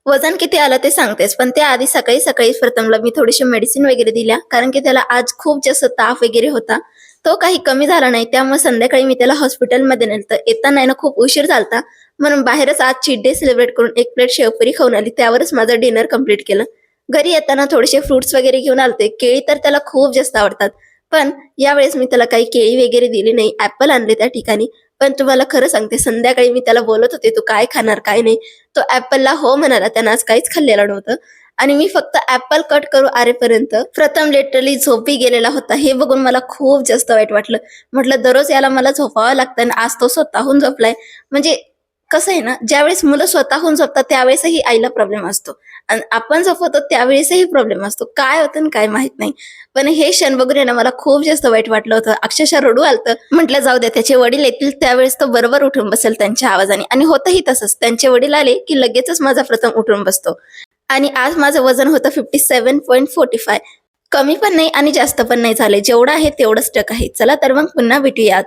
वजन किती आलं ते सांगतेस, पण त्याआधी सकाळी प्रथमला मी थोडीशी मेडिसिन वगैरे दिल्या, कारण की त्याला आज खूप जास्त ताप वगैरे होता. तो काही कमी झाला नाही, त्यामुळे संध्याकाळी मी त्याला हॉस्पिटलमध्ये नेलं. येताना आहे ना खूप उशीर झालता, म्हणून बाहेरच आज चीट डे सेलिब्रेट करून 1 प्लेट शेवपुरी खाऊन आली. त्यावरच माझं डिनर कंप्लीट केलं. घरी येताना थोडेसे फ्रुट्स वगैरे घेऊन आलते. केळी तर त्याला खूप जास्त आवडतात, पण यावेळेस मी त्याला काही केळी वगैरे दिली नाही. ॲपल आणले त्या ठिकाणी. पण तुम्हाला खरं सांगते, संध्याकाळी मी त्याला बोलत होते, "तू काय खाणार, काय नाही?" तो ॲपलला हो म्हणाला. त्यानं आज काहीच खाल्लेलं नव्हतं आणि मी फक्त ॲपल कट करू आरेपर्यंत प्रथम लिटरली झोपी गेलेला होता. हे बघून मला खूप जास्त वाईट वाटलं. म्हटलं दररोज याला मला झोपावं लागतं आणि आज तो स्वतःहून झोपलाय. म्हणजे कसं आहे ना, ज्यावेळेस मुलं स्वतःहून झोपतात त्यावेळेसही आईला प्रॉब्लेम असतो आणि आपण झोपवतो त्यावेळेसही प्रॉब्लेम असतो. काय होतं आणि काय माहित नाही. पण हे क्षण बघून आहे ना मला खूप जास्त वाईट वाटलं होतं. अक्षरशः रडू आलतं. म्हटलं जाऊ द्या, त्याचे वडील येतील त्यावेळेस तो बरोबर उठून बसेल त्यांच्या आवाजाने आणि होतंही तसंच. त्यांचे वडील आले की लगेचच माझा प्रथम उठून बसतो आणि आज माझं वजन होतं 57.45. कमी पण नाही आणि जास्त पण नाही झाले. जेवढं आहे तेवढंच टक आहे. चला तर मग पुन्हा भेटूयात.